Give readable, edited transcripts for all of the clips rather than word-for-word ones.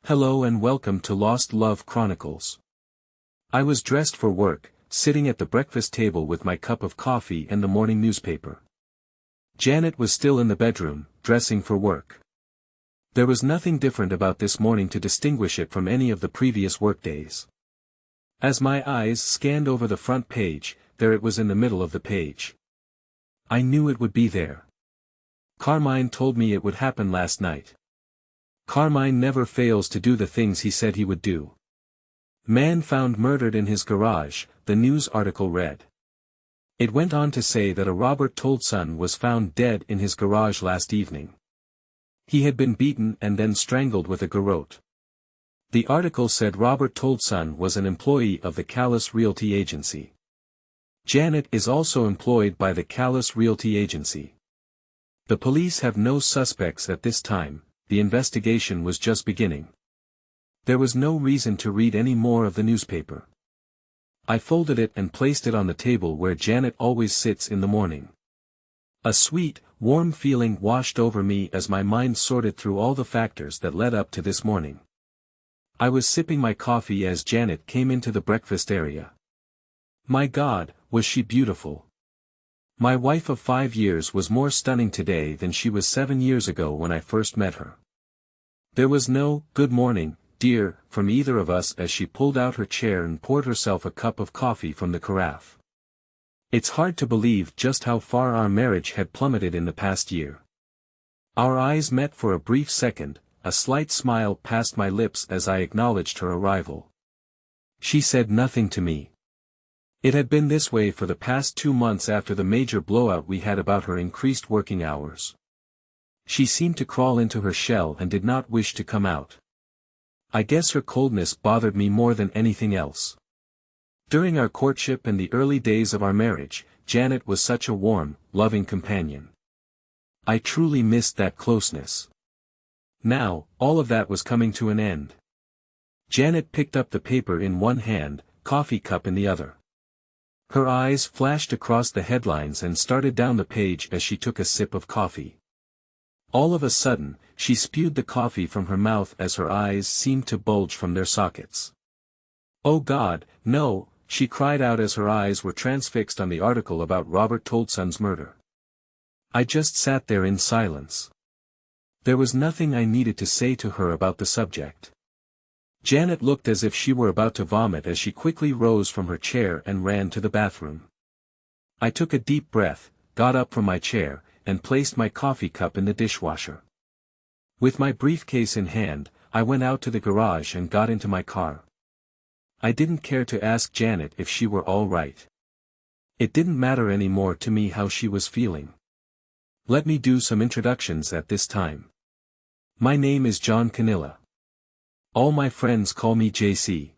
Hello and welcome to Lost Love Chronicles. I was dressed for work, sitting at the breakfast table with my cup of coffee and the morning newspaper. Janet was still in the bedroom, dressing for work. There was nothing different about this morning to distinguish it from any of the previous workdays. As my eyes scanned over the front page, there it was in the middle of the page. I knew it would be there. Carmine told me it would happen last night. Carmine never fails to do the things he said he would do. Man found murdered in his garage, the news article read. It went on to say that a Robert Toldson was found dead in his garage last evening. He had been beaten and then strangled with a garrote. The article said Robert Toldson was an employee of the Callis Realty Agency. Janet is also employed by the Callis Realty Agency. The police have no suspects at this time. The investigation was just beginning. There was no reason to read any more of the newspaper. I folded it and placed it on the table where Janet always sits in the morning. A sweet, warm feeling washed over me as my mind sorted through all the factors that led up to this morning. I was sipping my coffee as Janet came into the breakfast area. My God, was she beautiful. My wife of 5 years was more stunning today than she was 7 years ago when I first met her. There was no "good morning, dear" from either of us as she pulled out her chair and poured herself a cup of coffee from the carafe. It's hard to believe just how far our marriage had plummeted in the past year. Our eyes met for a brief second, a slight smile passed my lips as I acknowledged her arrival. She said nothing to me. It had been this way for the past 2 months after the major blowout we had about her increased working hours. She seemed to crawl into her shell and did not wish to come out. I guess her coldness bothered me more than anything else. During our courtship and the early days of our marriage, Janet was such a warm, loving companion. I truly missed that closeness. Now, all of that was coming to an end. Janet picked up the paper in one hand, coffee cup in the other. Her eyes flashed across the headlines and started down the page as she took a sip of coffee. All of a sudden, she spewed the coffee from her mouth as her eyes seemed to bulge from their sockets. "Oh God, no," she cried out as her eyes were transfixed on the article about Robert Toldson's murder. I just sat there in silence. There was nothing I needed to say to her about the subject. Janet looked as if she were about to vomit as she quickly rose from her chair and ran to the bathroom. I took a deep breath, got up from my chair, and placed my coffee cup in the dishwasher. With my briefcase in hand, I went out to the garage and got into my car. I didn't care to ask Janet if she were all right. It didn't matter anymore to me how she was feeling. Let me do some introductions at this time. My name is John Canilla. All my friends call me JC.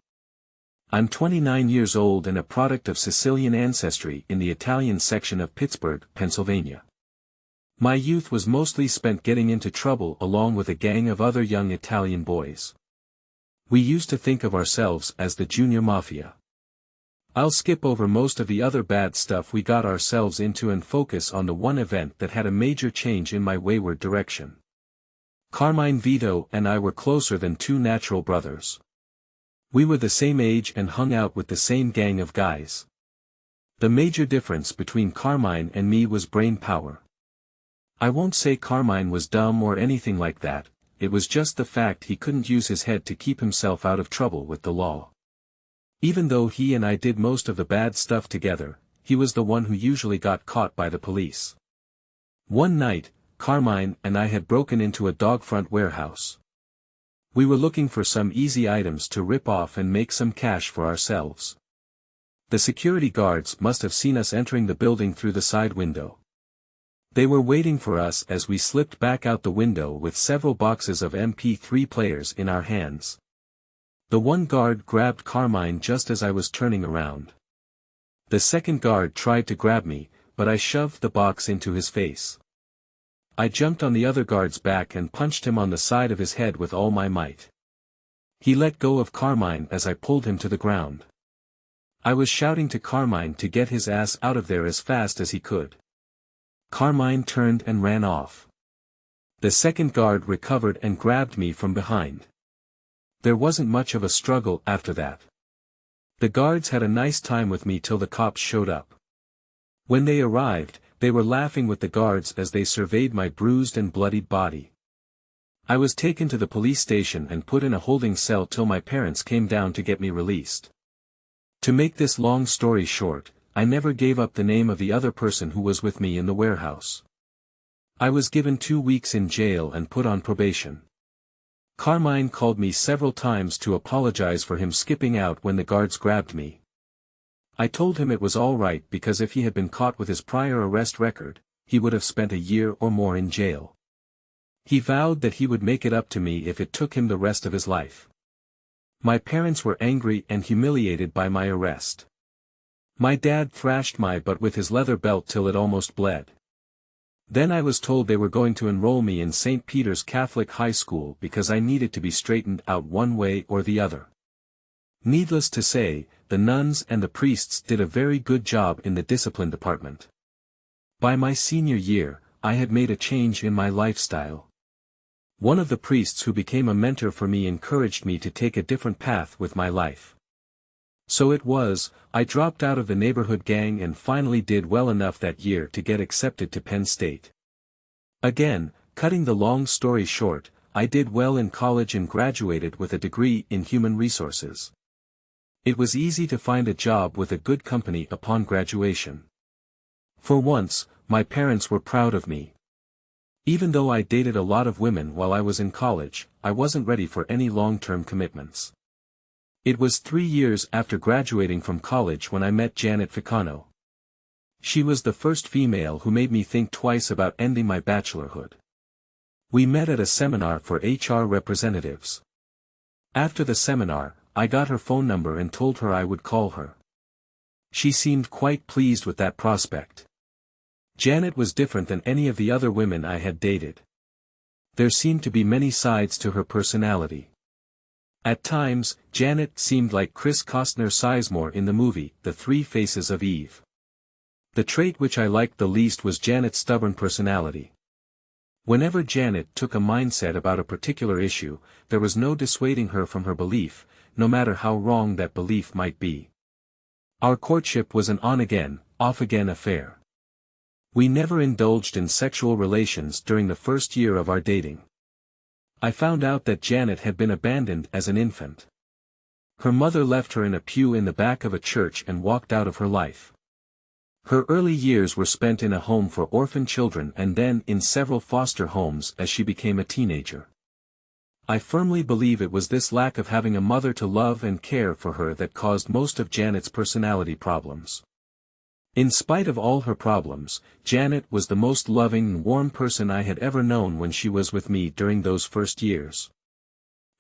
I'm 29 years old and a product of Sicilian ancestry in the Italian section of Pittsburgh, Pennsylvania. My youth was mostly spent getting into trouble along with a gang of other young Italian boys. We used to think of ourselves as the junior mafia. I'll skip over most of the other bad stuff we got ourselves into and focus on the one event that had a major change in my wayward direction. Carmine Vito and I were closer than two natural brothers. We were the same age and hung out with the same gang of guys. The major difference between Carmine and me was brain power. I won't say Carmine was dumb or anything like that, it was just the fact he couldn't use his head to keep himself out of trouble with the law. Even though he and I did most of the bad stuff together, he was the one who usually got caught by the police. One night, Carmine and I had broken into a dogfront warehouse. We were looking for some easy items to rip off and make some cash for ourselves. The security guards must have seen us entering the building through the side window. They were waiting for us as we slipped back out the window with several boxes of MP3 players in our hands. The one guard grabbed Carmine just as I was turning around. The second guard tried to grab me, but I shoved the box into his face. I jumped on the other guard's back and punched him on the side of his head with all my might. He let go of Carmine as I pulled him to the ground. I was shouting to Carmine to get his ass out of there as fast as he could. Carmine turned and ran off. The second guard recovered and grabbed me from behind. There wasn't much of a struggle after that. The guards had a nice time with me till the cops showed up. When they arrived, they were laughing with the guards as they surveyed my bruised and bloodied body. I was taken to the police station and put in a holding cell till my parents came down to get me released. To make this long story short, I never gave up the name of the other person who was with me in the warehouse. I was given 2 weeks in jail and put on probation. Carmine called me several times to apologize for him skipping out when the guards grabbed me. I told him it was all right because if he had been caught with his prior arrest record, he would have spent a year or more in jail. He vowed that he would make it up to me if it took him the rest of his life. My parents were angry and humiliated by my arrest. My dad thrashed my butt with his leather belt till it almost bled. Then I was told they were going to enroll me in St. Peter's Catholic High School because I needed to be straightened out one way or the other. Needless to say, the nuns and the priests did a very good job in the discipline department. By my senior year, I had made a change in my lifestyle. One of the priests who became a mentor for me encouraged me to take a different path with my life. So it was, I dropped out of the neighborhood gang and finally did well enough that year to get accepted to Penn State. Again, cutting the long story short, I did well in college and graduated with a degree in human resources. It was easy to find a job with a good company upon graduation. For once, my parents were proud of me. Even though I dated a lot of women while I was in college, I wasn't ready for any long-term commitments. It was 3 years after graduating from college when I met Janet Ficano. She was the first female who made me think twice about ending my bachelorhood. We met at a seminar for HR representatives. After the seminar, I got her phone number and told her I would call her. She seemed quite pleased with that prospect. Janet was different than any of the other women I had dated. There seemed to be many sides to her personality. At times, Janet seemed like Chris Costner Sizemore in the movie, The 3 Faces of Eve. The trait which I liked the least was Janet's stubborn personality. Whenever Janet took a mindset about a particular issue, there was no dissuading her from her belief, no matter how wrong that belief might be. Our courtship was an on-again, off-again affair. We never indulged in sexual relations during the first year of our dating. I found out that Janet had been abandoned as an infant. Her mother left her in a pew in the back of a church and walked out of her life. Her early years were spent in a home for orphan children and then in several foster homes as she became a teenager. I firmly believe it was this lack of having a mother to love and care for her that caused most of Janet's personality problems. In spite of all her problems, Janet was the most loving and warm person I had ever known when she was with me during those first years.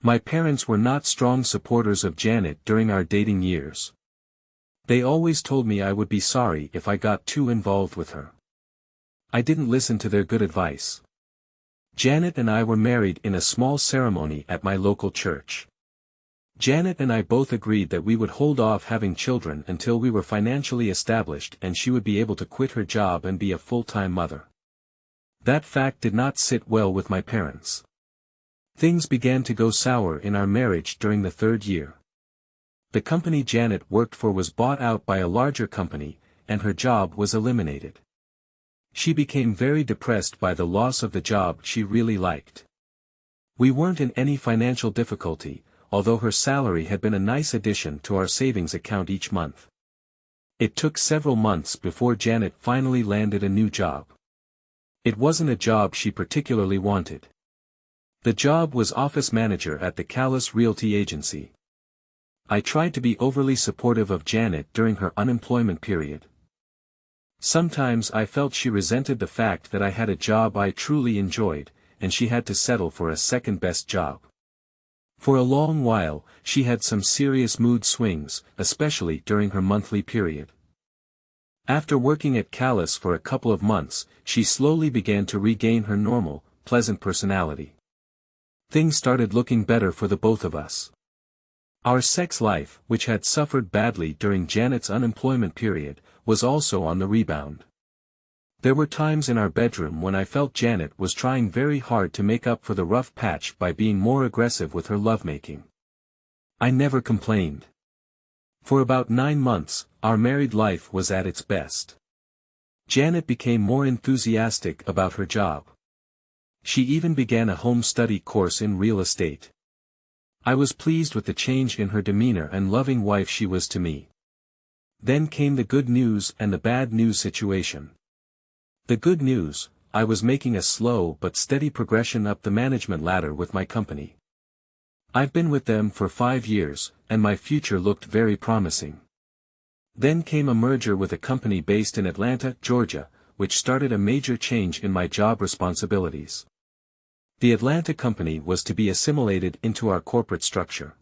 My parents were not strong supporters of Janet during our dating years. They always told me I would be sorry if I got too involved with her. I didn't listen to their good advice. Janet and I were married in a small ceremony at my local church. Janet and I both agreed that we would hold off having children until we were financially established and she would be able to quit her job and be a full-time mother. That fact did not sit well with my parents. Things began to go sour in our marriage during the 3rd year. The company Janet worked for was bought out by a larger company, and her job was eliminated. She became very depressed by the loss of the job she really liked. We weren't in any financial difficulty, although her salary had been a nice addition to our savings account each month. It took several months before Janet finally landed a new job. It wasn't a job she particularly wanted. The job was office manager at the Callis Realty Agency. I tried to be overly supportive of Janet during her unemployment period. Sometimes I felt she resented the fact that I had a job I truly enjoyed, and she had to settle for a second-best job. For a long while, she had some serious mood swings, especially during her monthly period. After working at Callis for a couple of months, she slowly began to regain her normal, pleasant personality. Things started looking better for the both of us. Our sex life, which had suffered badly during Janet's unemployment period, was also on the rebound. There were times in our bedroom when I felt Janet was trying very hard to make up for the rough patch by being more aggressive with her lovemaking. I never complained. For about 9 months, our married life was at its best. Janet became more enthusiastic about her job. She even began a home study course in real estate. I was pleased with the change in her demeanor and loving wife she was to me. Then came the good news and the bad news situation. The good news, I was making a slow but steady progression up the management ladder with my company. I've been with them for 5 years, and my future looked very promising. Then came a merger with a company based in Atlanta, Georgia, which started a major change in my job responsibilities. The Atlanta company was to be assimilated into our corporate structure.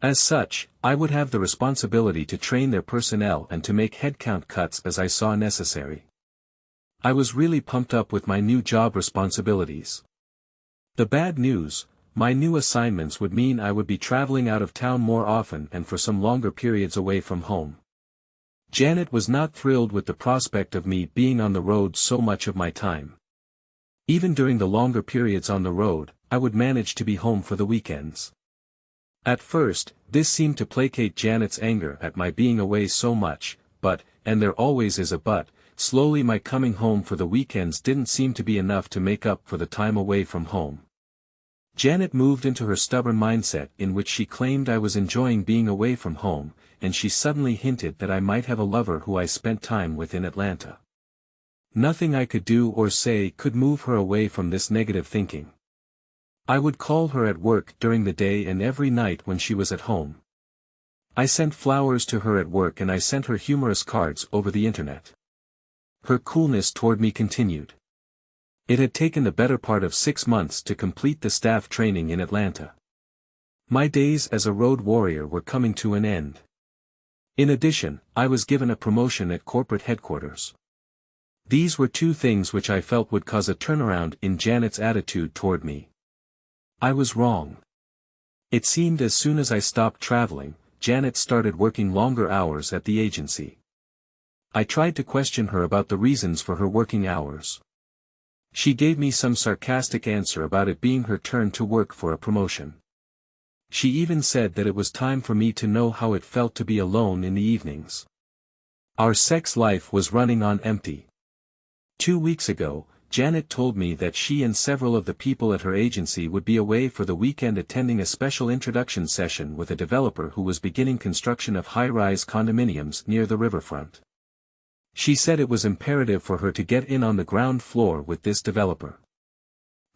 As such, I would have the responsibility to train their personnel and to make headcount cuts as I saw necessary. I was really pumped up with my new job responsibilities. The bad news, my new assignments would mean I would be traveling out of town more often and for some longer periods away from home. Janet was not thrilled with the prospect of me being on the road so much of my time. Even during the longer periods on the road, I would manage to be home for the weekends. At first, this seemed to placate Janet's anger at my being away so much, but, and there always is a but, slowly my coming home for the weekends didn't seem to be enough to make up for the time away from home. Janet moved into her stubborn mindset in which she claimed I was enjoying being away from home, and she suddenly hinted that I might have a lover who I spent time with in Atlanta. Nothing I could do or say could move her away from this negative thinking. I would call her at work during the day and every night when she was at home. I sent flowers to her at work and I sent her humorous cards over the internet. Her coolness toward me continued. It had taken the better part of 6 months to complete the staff training in Atlanta. My days as a road warrior were coming to an end. In addition, I was given a promotion at corporate headquarters. These were 2 things which I felt would cause a turnaround in Janet's attitude toward me. I was wrong. It seemed as soon as I stopped traveling, Janet started working longer hours at the agency. I tried to question her about the reasons for her working hours. She gave me some sarcastic answer about it being her turn to work for a promotion. She even said that it was time for me to know how it felt to be alone in the evenings. Our sex life was running on empty. 2 weeks ago, Janet told me that she and several of the people at her agency would be away for the weekend attending a special introduction session with a developer who was beginning construction of high-rise condominiums near the riverfront. She said it was imperative for her to get in on the ground floor with this developer.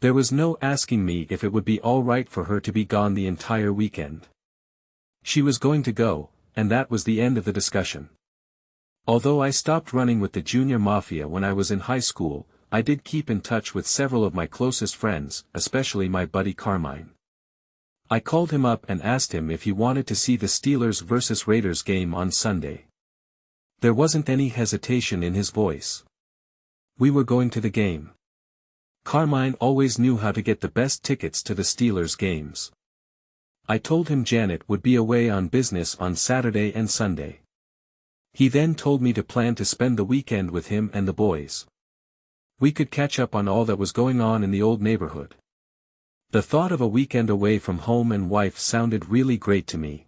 There was no asking me if it would be all right for her to be gone the entire weekend. She was going to go, and that was the end of the discussion. Although I stopped running with the junior mafia when I was in high school, I did keep in touch with several of my closest friends, especially my buddy Carmine. I called him up and asked him if he wanted to see the Steelers vs. Raiders game on Sunday. There wasn't any hesitation in his voice. We were going to the game. Carmine always knew how to get the best tickets to the Steelers games. I told him Janet would be away on business on Saturday and Sunday. He then told me to plan to spend the weekend with him and the boys. We could catch up on all that was going on in the old neighborhood. The thought of a weekend away from home and wife sounded really great to me.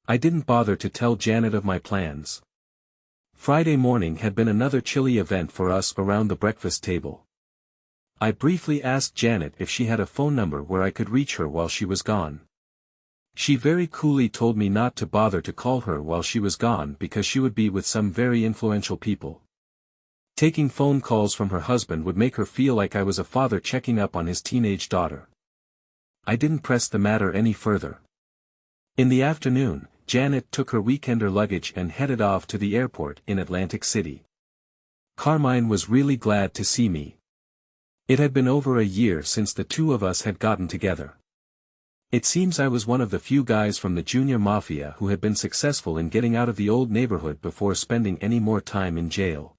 I didn't bother to tell Janet of my plans. Friday morning had been another chilly event for us around the breakfast table. I briefly asked Janet if she had a phone number where I could reach her while she was gone. She very coolly told me not to bother to call her while she was gone because she would be with some very influential people. Taking phone calls from her husband would make her feel like I was a father checking up on his teenage daughter. I didn't press the matter any further. In the afternoon, Janet took her weekender luggage and headed off to the airport in Atlantic City. Carmine was really glad to see me. It had been over a year since the 2 of us had gotten together. It seems I was one of the few guys from the junior mafia who had been successful in getting out of the old neighborhood before spending any more time in jail.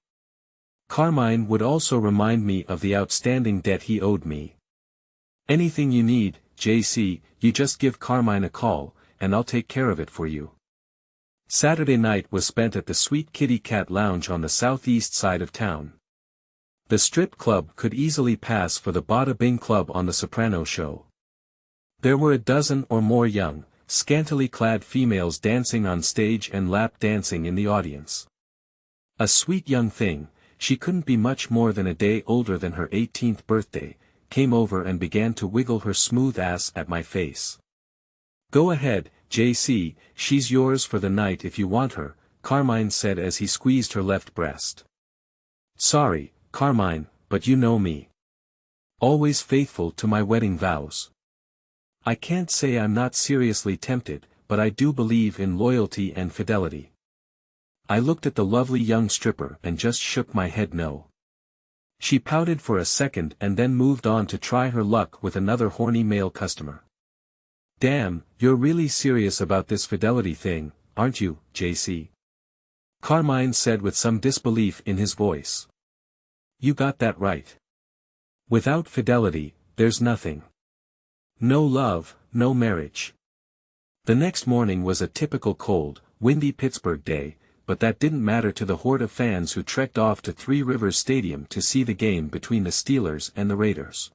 Carmine would also remind me of the outstanding debt he owed me. Anything you need, JC, you just give Carmine a call, and I'll take care of it for you. Saturday night was spent at the Sweet Kitty Cat Lounge on the southeast side of town. The strip club could easily pass for the Bada Bing Club on The Soprano Show. There were a dozen or more young, scantily clad females dancing on stage and lap dancing in the audience. A sweet young thing, she couldn't be much more than a day older than her 18th birthday, came over and began to wiggle her smooth ass at my face. "Go ahead, JC, she's yours for the night if you want her," Carmine said as he squeezed her left breast. "Sorry, Carmine, but you know me. Always faithful to my wedding vows. I can't say I'm not seriously tempted, but I do believe in loyalty and fidelity." I looked at the lovely young stripper and just shook my head no. She pouted for a second and then moved on to try her luck with another horny male customer. "Damn, you're really serious about this fidelity thing, aren't you, JC?" Carmine said with some disbelief in his voice. "You got that right. Without fidelity, there's nothing. No love, no marriage." The next morning was a typical cold, windy Pittsburgh day, but that didn't matter to the horde of fans who trekked off to Three Rivers Stadium to see the game between the Steelers and the Raiders.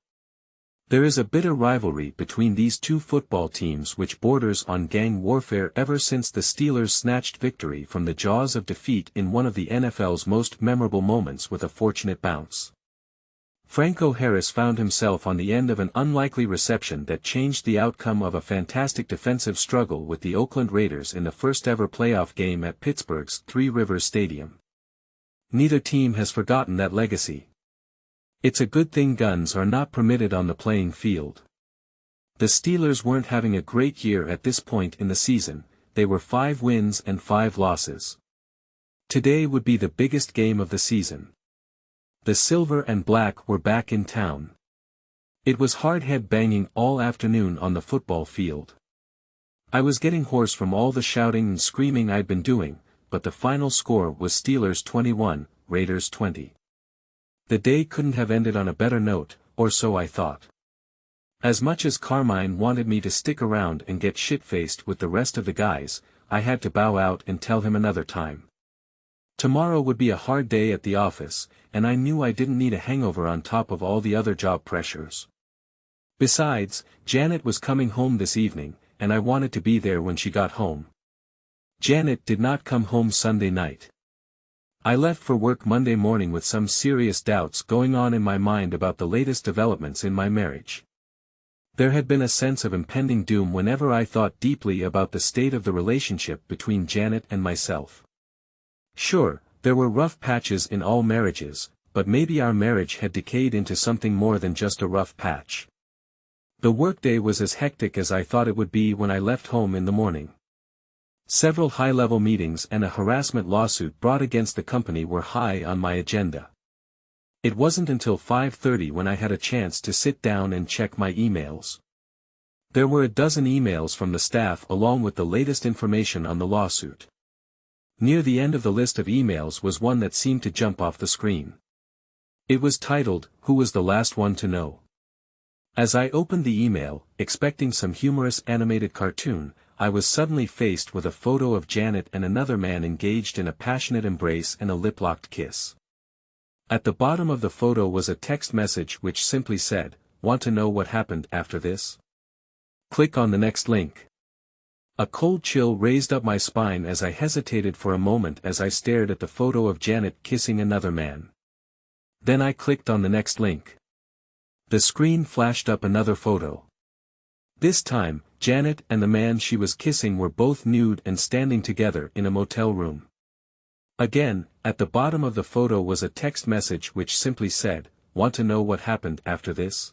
There is a bitter rivalry between these two football teams which borders on gang warfare ever since the Steelers snatched victory from the jaws of defeat in one of the NFL's most memorable moments with a fortunate bounce. Franco Harris found himself on the end of an unlikely reception that changed the outcome of a fantastic defensive struggle with the Oakland Raiders in the first-ever playoff game at Pittsburgh's Three Rivers Stadium. Neither team has forgotten that legacy. It's a good thing guns are not permitted on the playing field. The Steelers weren't having a great year at this point in the season, they were 5 wins and 5 losses. Today would be the biggest game of the season. The silver and black were back in town. It was hard head banging all afternoon on the football field. I was getting hoarse from all the shouting and screaming I'd been doing, but the final score was Steelers 21, Raiders 20. The day couldn't have ended on a better note, or so I thought. As much as Carmine wanted me to stick around and get shit-faced with the rest of the guys, I had to bow out and tell him another time. Tomorrow would be a hard day at the office, and I knew I didn't need a hangover on top of all the other job pressures. Besides, Janet was coming home this evening, and I wanted to be there when she got home. Janet did not come home Sunday night. I left for work Monday morning with some serious doubts going on in my mind about the latest developments in my marriage. There had been a sense of impending doom whenever I thought deeply about the state of the relationship between Janet and myself. Sure, there were rough patches in all marriages, but maybe our marriage had decayed into something more than just a rough patch. The workday was as hectic as I thought it would be when I left home in the morning. Several high-level meetings and a harassment lawsuit brought against the company were high on my agenda. It wasn't until 5:30 when I had a chance to sit down and check my emails. There were a dozen emails from the staff along with the latest information on the lawsuit. Near the end of the list of emails was one that seemed to jump off the screen. It was titled, "Who was the last one to know?" As I opened the email, expecting some humorous animated cartoon, I was suddenly faced with a photo of Janet and another man engaged in a passionate embrace and a lip-locked kiss. At the bottom of the photo was a text message which simply said, "Want to know what happened after this? Click on the next link." A cold chill raised up my spine as I hesitated for a moment as I stared at the photo of Janet kissing another man. Then I clicked on the next link. The screen flashed up another photo. This time, Janet and the man she was kissing were both nude and standing together in a motel room. Again, at the bottom of the photo was a text message which simply said, "Want to know what happened after this?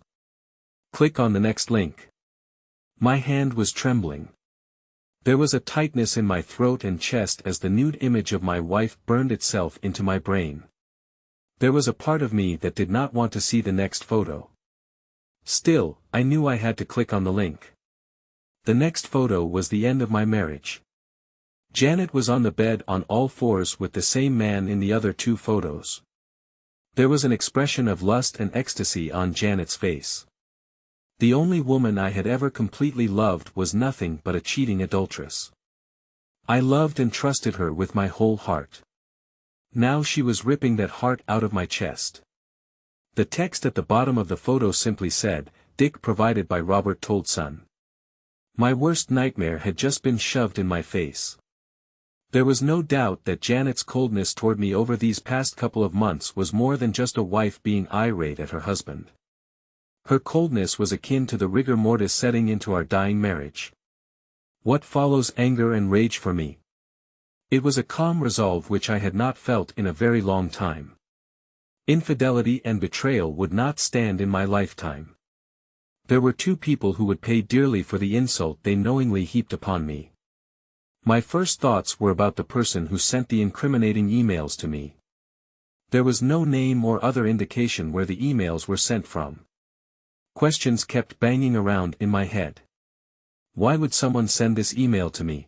Click on the next link." My hand was trembling. There was a tightness in my throat and chest as the nude image of my wife burned itself into my brain. There was a part of me that did not want to see the next photo. Still, I knew I had to click on the link. The next photo was the end of my marriage. Janet was on the bed on all fours with the same man in the other 2 photos. There was an expression of lust and ecstasy on Janet's face. The only woman I had ever completely loved was nothing but a cheating adulteress. I loved and trusted her with my whole heart. Now she was ripping that heart out of my chest. The text at the bottom of the photo simply said, "Dick provided by Robert told son." My worst nightmare had just been shoved in my face. There was no doubt that Janet's coldness toward me over these past couple of months was more than just a wife being irate at her husband. Her coldness was akin to the rigor mortis setting into our dying marriage. What follows anger and rage for me? It was a calm resolve which I had not felt in a very long time. Infidelity and betrayal would not stand in my lifetime. There were two people who would pay dearly for the insult they knowingly heaped upon me. My first thoughts were about the person who sent the incriminating emails to me. There was no name or other indication where the emails were sent from. Questions kept banging around in my head. Why would someone send this email to me?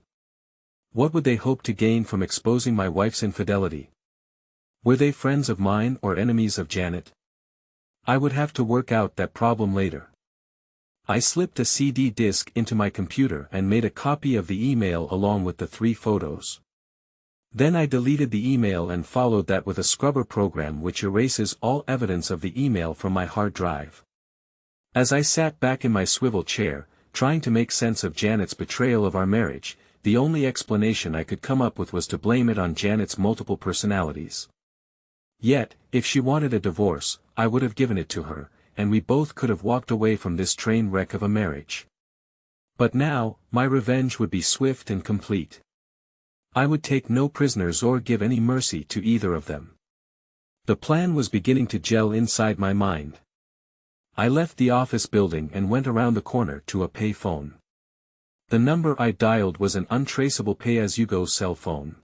What would they hope to gain from exposing my wife's infidelity? Were they friends of mine or enemies of Janet? I would have to work out that problem later. I slipped a CD disc into my computer and made a copy of the email along with the 3 photos. Then I deleted the email and followed that with a scrubber program which erases all evidence of the email from my hard drive. As I sat back in my swivel chair, trying to make sense of Janet's betrayal of our marriage, the only explanation I could come up with was to blame it on Janet's multiple personalities. Yet, if she wanted a divorce, I would have given it to her, and we both could have walked away from this train wreck of a marriage. But now, my revenge would be swift and complete. I would take no prisoners or give any mercy to either of them. The plan was beginning to gel inside my mind. I left the office building and went around the corner to a pay phone. The number I dialed was an untraceable pay-as-you-go cell phone.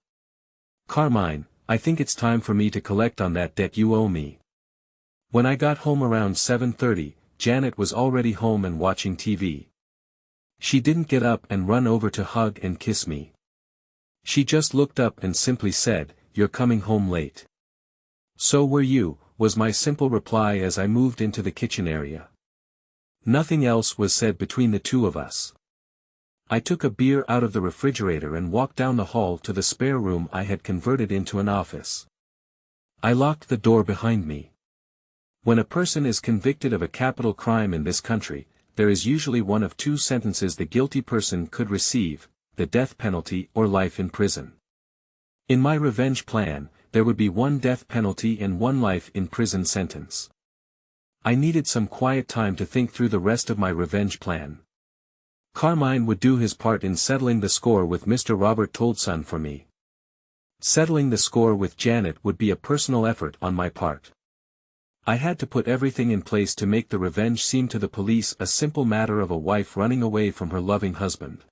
"Carmine, I think it's time for me to collect on that debt you owe me." When I got home around 7:30, Janet was already home and watching TV. She didn't get up and run over to hug and kiss me. She just looked up and simply said, "You're coming home late." "So were you," was my simple reply as I moved into the kitchen area. Nothing else was said between the two of us. I took a beer out of the refrigerator and walked down the hall to the spare room I had converted into an office. I locked the door behind me. When a person is convicted of a capital crime in this country, there is usually one of 2 sentences the guilty person could receive: the death penalty or life in prison. In my revenge plan, there would be 1 death penalty and 1 life in prison sentence. I needed some quiet time to think through the rest of my revenge plan. Carmine would do his part in settling the score with Mr. Robert Toldson for me. Settling the score with Janet would be a personal effort on my part. I had to put everything in place to make the revenge seem to the police a simple matter of a wife running away from her loving husband.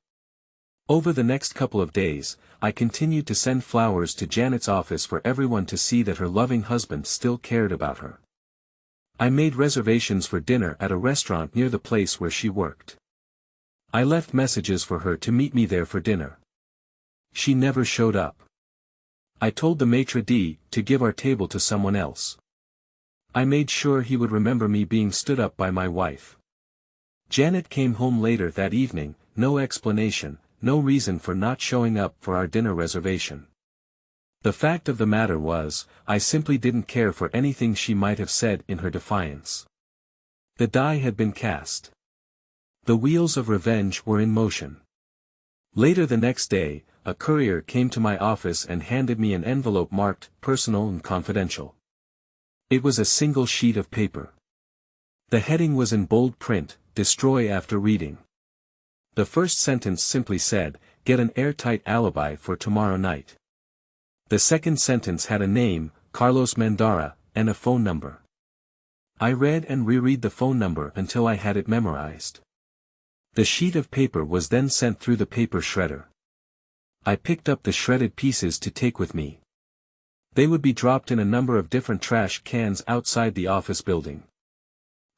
Over the next couple of days, I continued to send flowers to Janet's office for everyone to see that her loving husband still cared about her. I made reservations for dinner at a restaurant near the place where she worked. I left messages for her to meet me there for dinner. She never showed up. I told the maitre d' to give our table to someone else. I made sure he would remember me being stood up by my wife. Janet came home later that evening, no explanation, no reason for not showing up for our dinner reservation. The fact of the matter was, I simply didn't care for anything she might have said in her defiance. The die had been cast. The wheels of revenge were in motion. Later the next day, a courier came to my office and handed me an envelope marked, "Personal and Confidential." It was a single sheet of paper. The heading was in bold print, "Destroy after reading." The first sentence simply said, "Get an airtight alibi for tomorrow night." The second sentence had a name, Carlos Mandara, and a phone number. I read and reread the phone number until I had it memorized. The sheet of paper was then sent through the paper shredder. I picked up the shredded pieces to take with me. They would be dropped in a number of different trash cans outside the office building.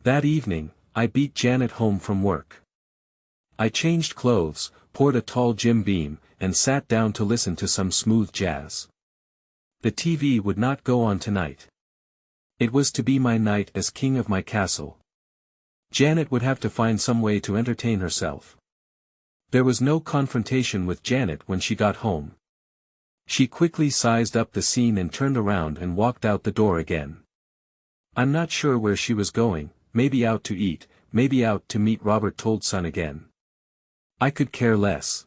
That evening, I beat Janet home from work. I changed clothes, poured a tall Jim Beam, and sat down to listen to some smooth jazz. The TV would not go on tonight. It was to be my night as king of my castle. Janet would have to find some way to entertain herself. There was no confrontation with Janet when she got home. She quickly sized up the scene and turned around and walked out the door again. I'm not sure where she was going, maybe out to eat, maybe out to meet Robert Toldson again. I could care less.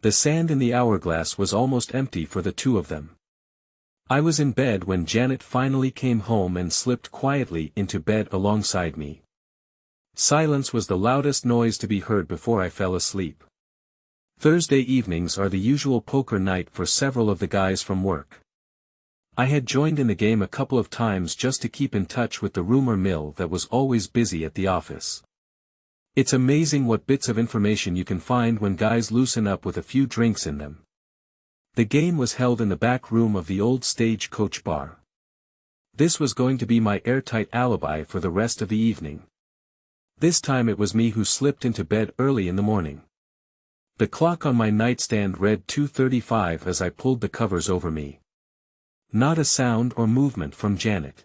The sand in the hourglass was almost empty for the two of them. I was in bed when Janet finally came home and slipped quietly into bed alongside me. Silence was the loudest noise to be heard before I fell asleep. Thursday evenings are the usual poker night for several of the guys from work. I had joined in the game a couple of times just to keep in touch with the rumor mill that was always busy at the office. It's amazing what bits of information you can find when guys loosen up with a few drinks in them. The game was held in the back room of the old Stagecoach bar. This was going to be my airtight alibi for the rest of the evening. This time it was me who slipped into bed early in the morning. The clock on my nightstand read 2:35 as I pulled the covers over me. Not a sound or movement from Janet.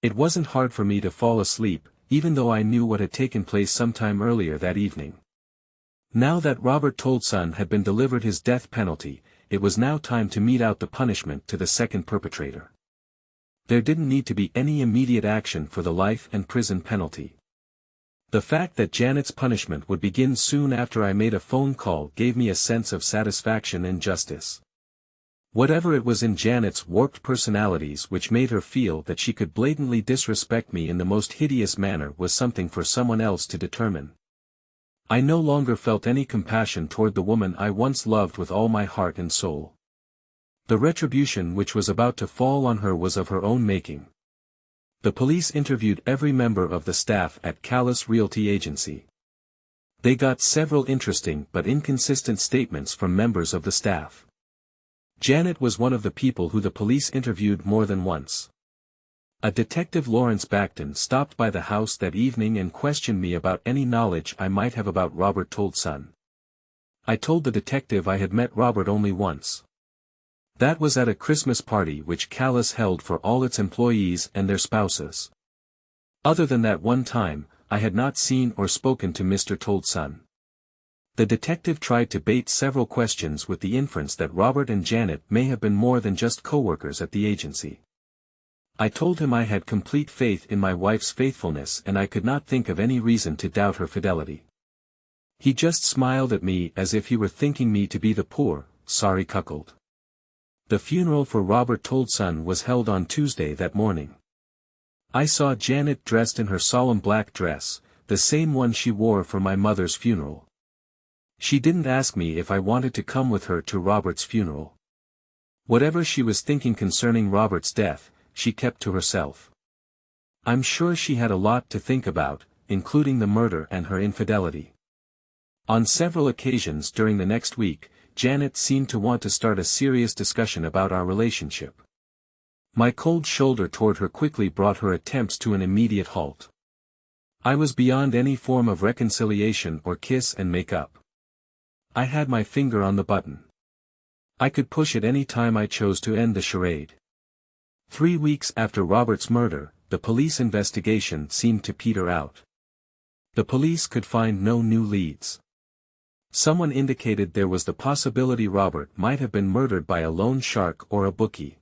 It wasn't hard for me to fall asleep, even though I knew what had taken place sometime earlier that evening. Now that Robert Toldson had been delivered his death penalty, it was now time to mete out the punishment to the second perpetrator. There didn't need to be any immediate action for the life and prison penalty. The fact that Janet's punishment would begin soon after I made a phone call gave me a sense of satisfaction and justice. Whatever it was in Janet's warped personalities which made her feel that she could blatantly disrespect me in the most hideous manner was something for someone else to determine. I no longer felt any compassion toward the woman I once loved with all my heart and soul. The retribution which was about to fall on her was of her own making. The police interviewed every member of the staff at Callis Realty Agency. They got several interesting but inconsistent statements from members of the staff. Janet was one of the people who the police interviewed more than once. A detective, Lawrence Backton, stopped by the house that evening and questioned me about any knowledge I might have about Robert Toldson. I told the detective I had met Robert only once. That was at a Christmas party which Callis held for all its employees and their spouses. Other than that one time, I had not seen or spoken to Mr. Toldson. The detective tried to bait several questions with the inference that Robert and Janet may have been more than just co-workers at the agency. I told him I had complete faith in my wife's faithfulness and I could not think of any reason to doubt her fidelity. He just smiled at me as if he were thinking me to be the poor, sorry cuckold. The funeral for Robert Toldson was held on Tuesday that morning. I saw Janet dressed in her solemn black dress, the same one she wore for my mother's funeral. She didn't ask me if I wanted to come with her to Robert's funeral. Whatever she was thinking concerning Robert's death, she kept to herself. I'm sure she had a lot to think about, including the murder and her infidelity. On several occasions during the next week, Janet seemed to want to start a serious discussion about our relationship. My cold shoulder toward her quickly brought her attempts to an immediate halt. I was beyond any form of reconciliation or kiss and make up. I had my finger on the button. I could push it any time I chose to end the charade. 3 weeks after Robert's murder, the police investigation seemed to peter out. The police could find no new leads. Someone indicated there was the possibility Robert might have been murdered by a loan shark or a bookie.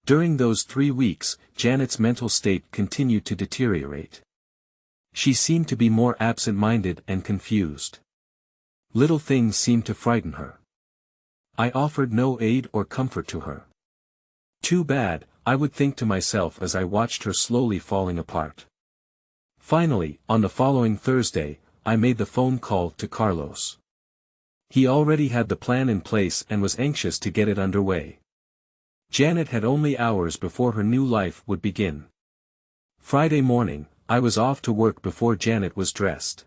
During those 3 weeks, Janet's mental state continued to deteriorate. She seemed to be more absent-minded and confused. Little things seemed to frighten her. I offered no aid or comfort to her. Too bad, I would think to myself as I watched her slowly falling apart. Finally, on the following Thursday, I made the phone call to Carlos. He already had the plan in place and was anxious to get it underway. Janet had only hours before her new life would begin. Friday morning, I was off to work before Janet was dressed.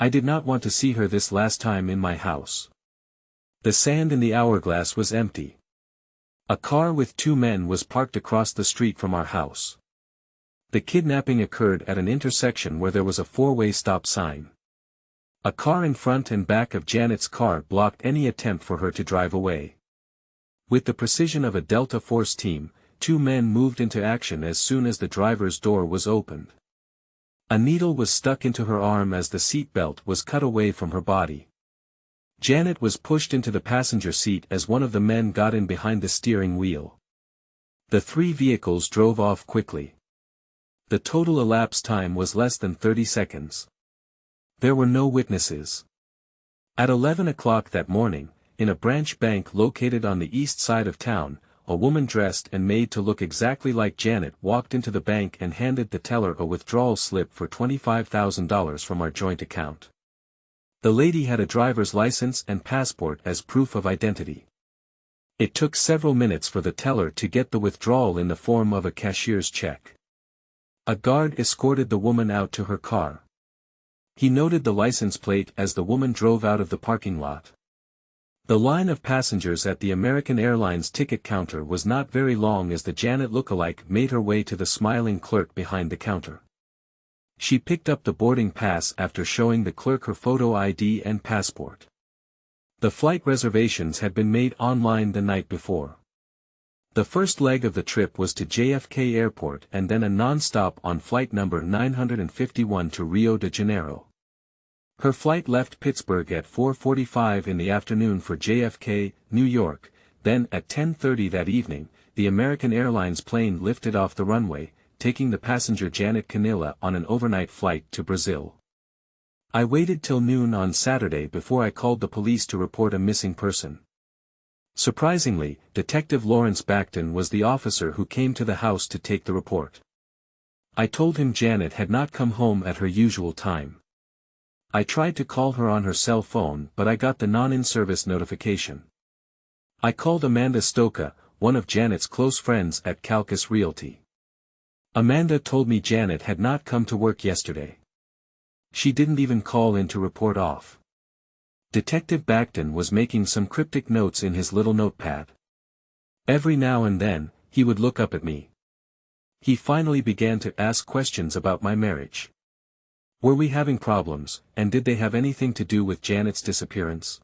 I did not want to see her this last time in my house. The sand in the hourglass was empty. A car with 2 men was parked across the street from our house. The kidnapping occurred at an intersection where there was a 4-way stop sign. A car in front and back of Janet's car blocked any attempt for her to drive away. With the precision of a Delta Force team, 2 men moved into action as soon as the driver's door was opened. A needle was stuck into her arm as the seatbelt was cut away from her body. Janet was pushed into the passenger seat as one of the men got in behind the steering wheel. The 3 vehicles drove off quickly. The total elapsed time was less than 30 seconds. There were no witnesses. At 11 o'clock that morning, in a branch bank located on the east side of town, a woman dressed and made to look exactly like Janet walked into the bank and handed the teller a withdrawal slip for $25,000 from our joint account. The lady had a driver's license and passport as proof of identity. It took several minutes for the teller to get the withdrawal in the form of a cashier's check. A guard escorted the woman out to her car. He noted the license plate as the woman drove out of the parking lot. The line of passengers at the American Airlines ticket counter was not very long as the Janet lookalike made her way to the smiling clerk behind the counter. She picked up the boarding pass after showing the clerk her photo ID and passport. The flight reservations had been made online the night before. The first leg of the trip was to JFK Airport and then a non-stop on flight number 951 to Rio de Janeiro. Her flight left Pittsburgh at 4:45 in the afternoon for JFK, New York, then at 10:30 that evening, the American Airlines plane lifted off the runway, taking the passenger Janet Canilla on an overnight flight to Brazil. I waited till noon on Saturday before I called the police to report a missing person. Surprisingly, Detective Lawrence Backton was the officer who came to the house to take the report. I told him Janet had not come home at her usual time. I tried to call her on her cell phone but I got the non-in-service notification. I called Amanda Stoka, one of Janet's close friends at Calcas Realty. Amanda told me Janet had not come to work yesterday. She didn't even call in to report off. Detective Backton was making some cryptic notes in his little notepad. Every now and then, he would look up at me. He finally began to ask questions about my marriage. Were we having problems, and did they have anything to do with Janet's disappearance?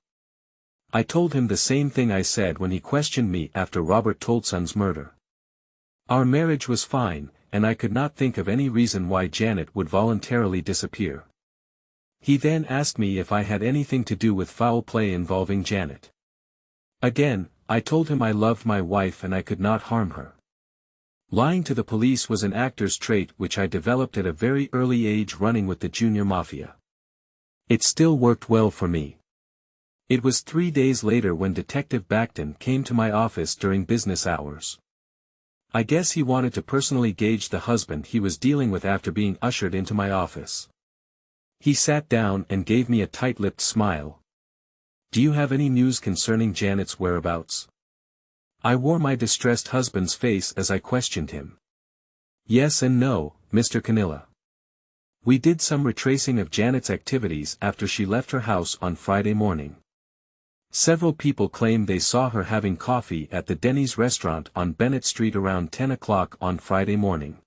I told him the same thing I said when he questioned me after Robert Tolson's murder. Our marriage was fine, and I could not think of any reason why Janet would voluntarily disappear. He then asked me if I had anything to do with foul play involving Janet. Again, I told him I loved my wife and I could not harm her. Lying to the police was an actor's trait which I developed at a very early age running with the junior mafia. It still worked well for me. It was 3 days later when Detective Backton came to my office during business hours. I guess he wanted to personally gauge the husband he was dealing with after being ushered into my office. He sat down and gave me a tight-lipped smile. "Do you have any news concerning Janet's whereabouts?" I wore my distressed husband's face as I questioned him. "Yes and no, Mr. Canilla. We did some retracing of Janet's activities after she left her house on Friday morning. Several people claim they saw her having coffee at the Denny's restaurant on Bennett Street around 10 o'clock on Friday morning.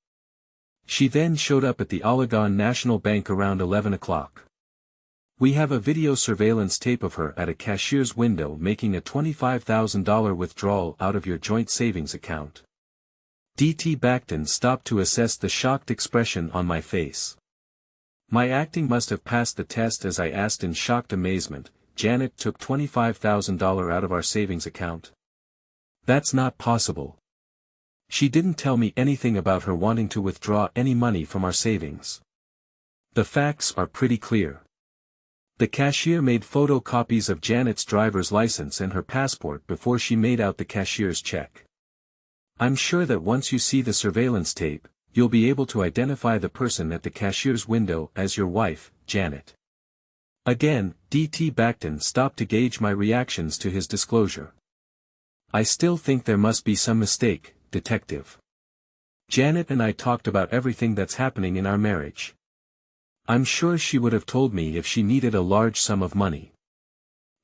She then showed up at the Allegan National Bank around 11 o'clock. We have a video surveillance tape of her at a cashier's window making a $25,000 withdrawal out of your joint savings account." D.T. Backton stopped to assess the shocked expression on my face. My acting must have passed the test as I asked in shocked amazement, "Janet took $25,000 out of our savings account?" "That's not possible. She didn't tell me anything about her wanting to withdraw any money from our savings. The facts are pretty clear. The cashier made photocopies of Janet's driver's license and her passport before she made out the cashier's check. I'm sure that once you see the surveillance tape, you'll be able to identify the person at the cashier's window as your wife, Janet." Again, D.T. Backton stopped to gauge my reactions to his disclosure. "I still think there must be some mistake, Detective. Janet and I talked about everything that's happening in our marriage. I'm sure she would have told me if she needed a large sum of money."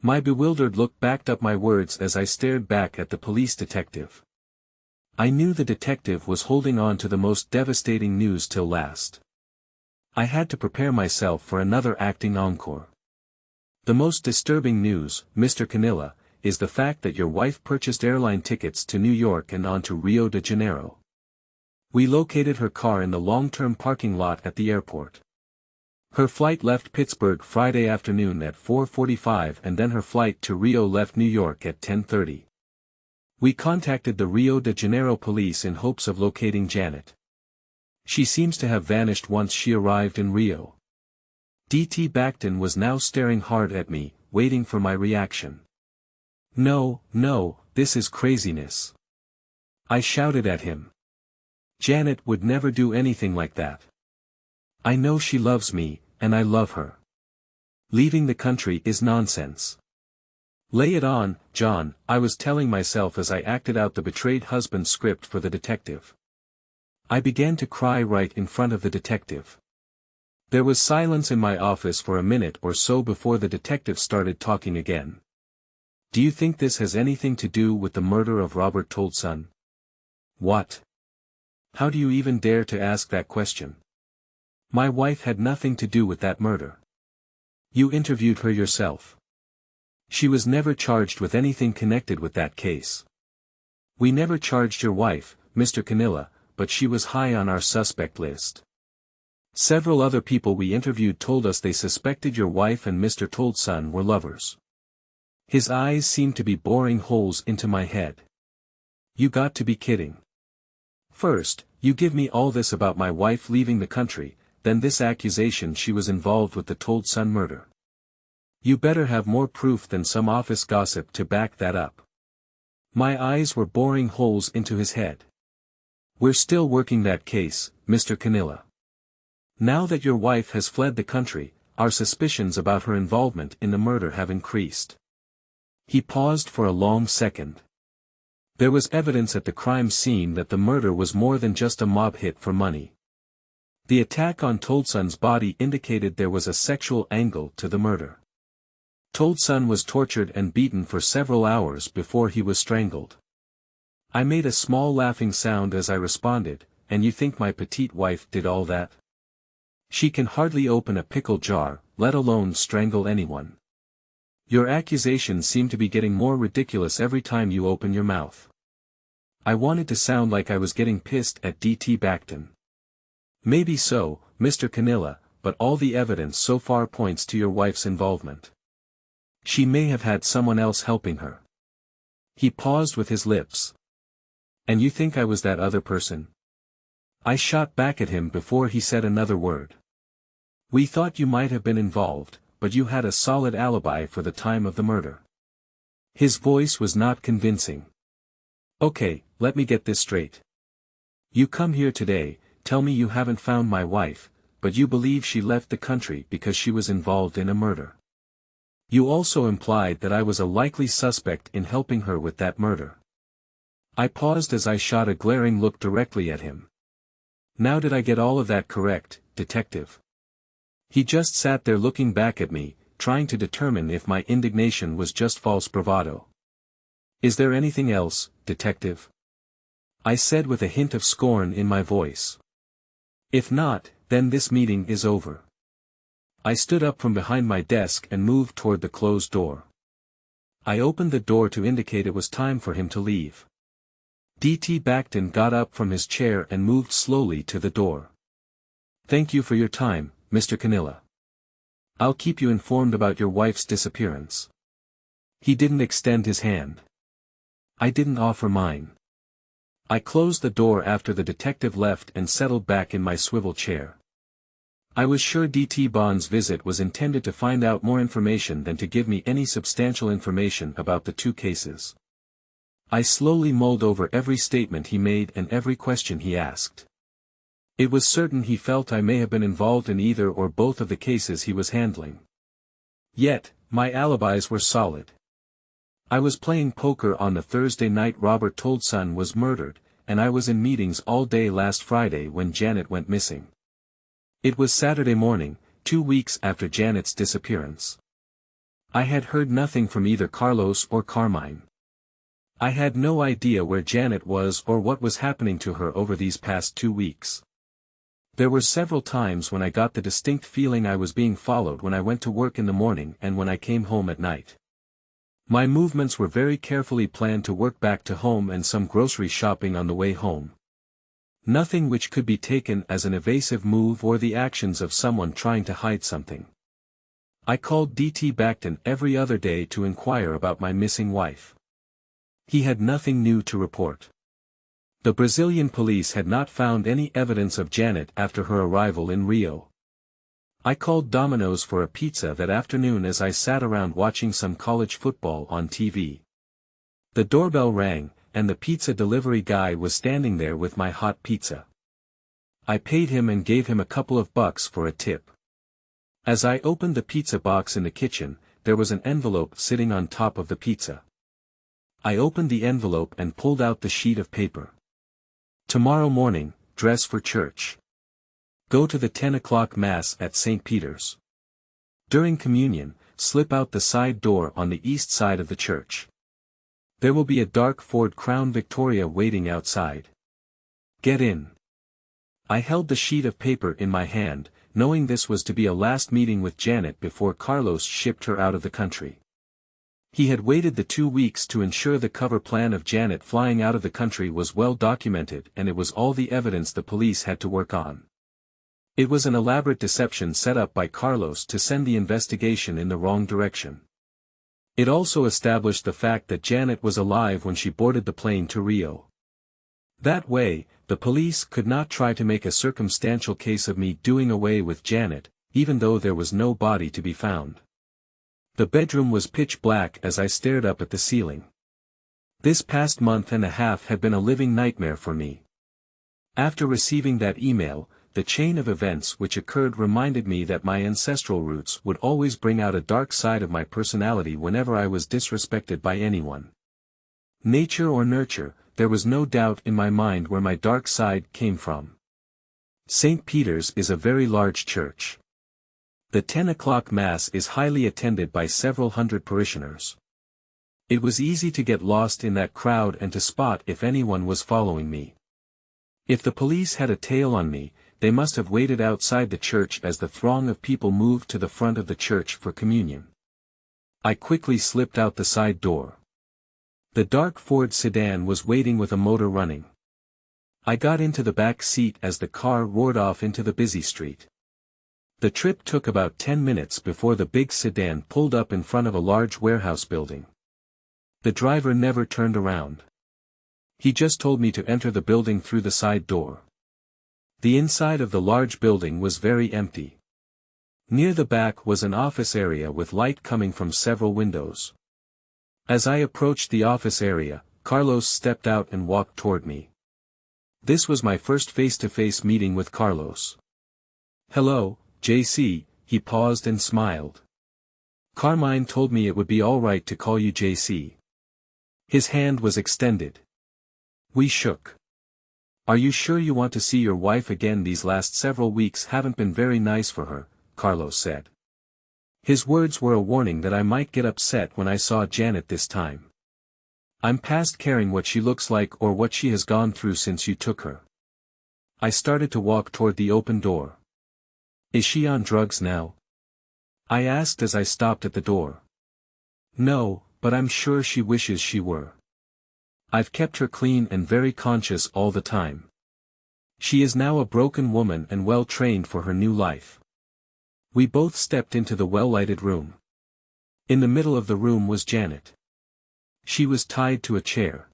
My bewildered look backed up my words as I stared back at the police detective. I knew the detective was holding on to the most devastating news till last. I had to prepare myself for another acting encore. "The most disturbing news, Mr. Canilla, is the fact that your wife purchased airline tickets to New York and on to Rio de Janeiro. We located her car in the long-term parking lot at the airport. Her flight left Pittsburgh Friday afternoon at 4:45 and then her flight to Rio left New York at 10:30. We contacted the Rio de Janeiro police in hopes of locating Janet. She seems to have vanished once she arrived in Rio." D.T. Backton was now staring hard at me, waiting for my reaction. "No, no, this is craziness," I shouted at him. "Janet would never do anything like that. I know she loves me, and I love her. Leaving the country is nonsense." "Lay it on, John," I was telling myself as I acted out the betrayed husband script for the detective. I began to cry right in front of the detective. There was silence in my office for a minute or so before the detective started talking again. "Do you think this has anything to do with the murder of Robert Toldson?" "What? How do you even dare to ask that question? My wife had nothing to do with that murder. You interviewed her yourself. She was never charged with anything connected with that case. We never charged your wife, Mr. Canilla, but she was high on our suspect list. Several other people we interviewed told us they suspected your wife and Mr. Toldson were lovers." His eyes seemed to be boring holes into my head. "You got to be kidding. First, you give me all this about my wife leaving the country, then this accusation she was involved with the Toldson murder. You better have more proof than some office gossip to back that up." My eyes were boring holes into his head. "We're still working that case, Mr. Canilla. Now that your wife has fled the country, our suspicions about her involvement in the murder have increased." He paused for a long second. "There was evidence at the crime scene that the murder was more than just a mob hit for money. The attack on Toldson's body indicated there was a sexual angle to the murder. Toldson was tortured and beaten for several hours before he was strangled." I made a small laughing sound as I responded, "And you think my petite wife did all that? She can hardly open a pickle jar, let alone strangle anyone. Your accusations seem to be getting more ridiculous every time you open your mouth." I wanted to sound like I was getting pissed at D.T. Backton. "Maybe so, Mr. Canilla, but all the evidence so far points to your wife's involvement. She may have had someone else helping her." He paused with his lips. "And you think I was that other person?" I shot back at him before he said another word. "We thought you might have been involved, but you had a solid alibi for the time of the murder." His voice was not convincing. "Okay, let me get this straight. You come here today, tell me you haven't found my wife, but you believe she left the country because she was involved in a murder. You also implied that I was a likely suspect in helping her with that murder." I paused as I shot a glaring look directly at him. "Now did I get all of that correct, detective?" He just sat there looking back at me, trying to determine if my indignation was just false bravado. "Is there anything else, detective?" I said with a hint of scorn in my voice. "If not, then this meeting is over." I stood up from behind my desk and moved toward the closed door. I opened the door to indicate it was time for him to leave. D.T. Backton got up from his chair and moved slowly to the door. "Thank you for your time, Mr. Canilla. I'll keep you informed about your wife's disappearance." He didn't extend his hand. I didn't offer mine. I closed the door after the detective left and settled back in my swivel chair. I was sure D.T. Bond's visit was intended to find out more information than to give me any substantial information about the two cases. I slowly mulled over every statement he made and every question he asked. It was certain he felt I may have been involved in either or both of the cases he was handling. Yet, my alibis were solid. I was playing poker on the Thursday night Robert Toldson was murdered, and I was in meetings all day last Friday when Janet went missing. It was Saturday morning, 2 weeks after Janet's disappearance. I had heard nothing from either Carlos or Carmine. I had no idea where Janet was or what was happening to her over these past 2 weeks. There were several times when I got the distinct feeling I was being followed when I went to work in the morning and when I came home at night. My movements were very carefully planned to work back to home and some grocery shopping on the way home. Nothing which could be taken as an evasive move or the actions of someone trying to hide something. I called D.T. Backton every other day to inquire about my missing wife. He had nothing new to report. The Brazilian police had not found any evidence of Janet after her arrival in Rio. I called Domino's for a pizza that afternoon as I sat around watching some college football on TV. The doorbell rang, and the pizza delivery guy was standing there with my hot pizza. I paid him and gave him a couple of bucks for a tip. As I opened the pizza box in the kitchen, there was an envelope sitting on top of the pizza. I opened the envelope and pulled out the sheet of paper. Tomorrow morning, dress for church. Go to the 10 o'clock Mass at St. Peter's. During communion, slip out the side door on the east side of the church. There will be a dark Ford Crown Victoria waiting outside. Get in. I held the sheet of paper in my hand, knowing this was to be a last meeting with Janet before Carlos shipped her out of the country. He had waited the 2 weeks to ensure the cover plan of Janet flying out of the country was well documented, and it was all the evidence the police had to work on. It was an elaborate deception set up by Carlos to send the investigation in the wrong direction. It also established the fact that Janet was alive when she boarded the plane to Rio. That way, the police could not try to make a circumstantial case of me doing away with Janet, even though there was no body to be found. The bedroom was pitch black as I stared up at the ceiling. This past month and a half had been a living nightmare for me. After receiving that email, the chain of events which occurred reminded me that my ancestral roots would always bring out a dark side of my personality whenever I was disrespected by anyone. Nature or nurture, there was no doubt in my mind where my dark side came from. St. Peter's is a very large church. The 10 o'clock Mass is highly attended by several hundred parishioners. It was easy to get lost in that crowd and to spot if anyone was following me. If the police had a tail on me, they must have waited outside the church as the throng of people moved to the front of the church for communion. I quickly slipped out the side door. The dark Ford sedan was waiting with a motor running. I got into the back seat as the car roared off into the busy street. The trip took about 10 minutes before the big sedan pulled up in front of a large warehouse building. The driver never turned around. He just told me to enter the building through the side door. The inside of the large building was very empty. Near the back was an office area with light coming from several windows. As I approached the office area, Carlos stepped out and walked toward me. This was my first face-to-face meeting with Carlos. "Hello, JC," he paused and smiled. "Carmine told me it would be all right to call you JC." His hand was extended. We shook. "Are you sure you want to see your wife again? These last several weeks haven't been very nice for her," Carlos said. His words were a warning that I might get upset when I saw Janet this time. "I'm past caring what she looks like or what she has gone through since you took her." I started to walk toward the open door. "Is she on drugs now?" I asked as I stopped at the door. "No, but I'm sure she wishes she were. I've kept her clean and very conscious all the time. She is now a broken woman and well trained for her new life." We both stepped into the well-lighted room. In the middle of the room was Janet. She was tied to a chair.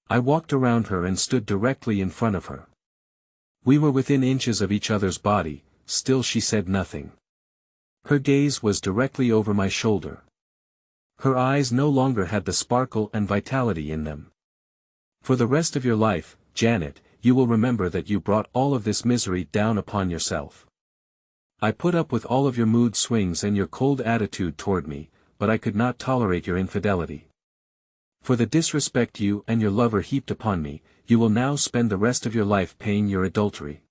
I walked around her and stood directly in front of her. We were within inches of each other's body, still she said nothing. Her gaze was directly over my shoulder. Her eyes no longer had the sparkle and vitality in them. "For the rest of your life, Janet, you will remember that you brought all of this misery down upon yourself. I put up with all of your mood swings and your cold attitude toward me, but I could not tolerate your infidelity. For the disrespect you and your lover heaped upon me, you will now spend the rest of your life paying your adultery.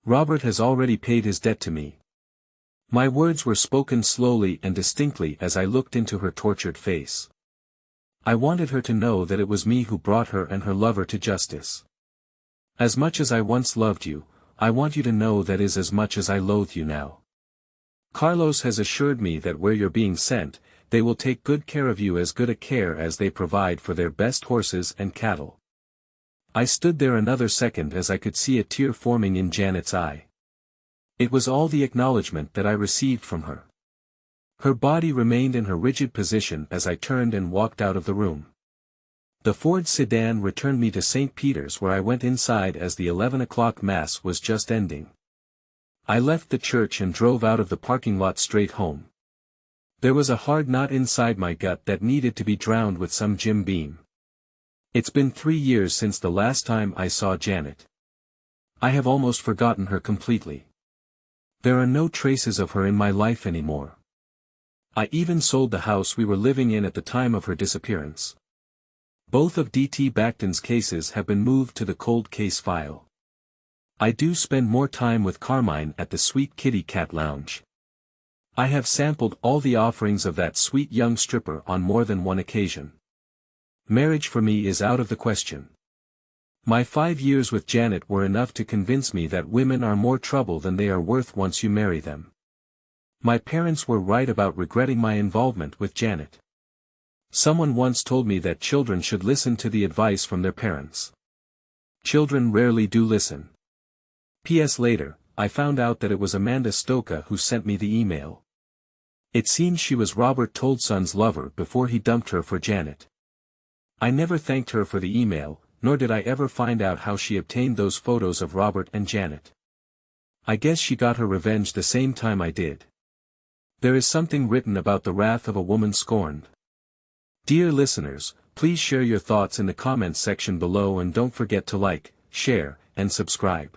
Robert has already paid his debt to me." My words were spoken slowly and distinctly as I looked into her tortured face. I wanted her to know that it was me who brought her and her lover to justice. "As much as I once loved you, I want you to know that is as much as I loathe you now. Carlos has assured me that where you're being sent, they will take good care of you, as good a care as they provide for their best horses and cattle." I stood there another second as I could see a tear forming in Janet's eye. It was all the acknowledgement that I received from her. Her body remained in her rigid position as I turned and walked out of the room. The Ford sedan returned me to St. Peter's, where I went inside as the 11 o'clock Mass was just ending. I left the church and drove out of the parking lot straight home. There was a hard knot inside my gut that needed to be drowned with some Jim Beam. It's been 3 years since the last time I saw Janet. I have almost forgotten her completely. There are no traces of her in my life anymore. I even sold the house we were living in at the time of her disappearance. Both of D.T. Bacton's cases have been moved to the cold case file. I do spend more time with Carmine at the Sweet Kitty Cat Lounge. I have sampled all the offerings of that sweet young stripper on more than one occasion. Marriage for me is out of the question. My 5 years with Janet were enough to convince me that women are more trouble than they are worth once you marry them. My parents were right about regretting my involvement with Janet. Someone once told me that children should listen to the advice from their parents. Children rarely do listen. P.S. Later, I found out that it was Amanda Stoka who sent me the email. It seems she was Robert Tolson's lover before he dumped her for Janet. I never thanked her for the email, nor did I ever find out how she obtained those photos of Robert and Janet. I guess she got her revenge the same time I did. There is something written about the wrath of a woman scorned. Dear listeners, please share your thoughts in the comments section below and don't forget to like, share, and subscribe.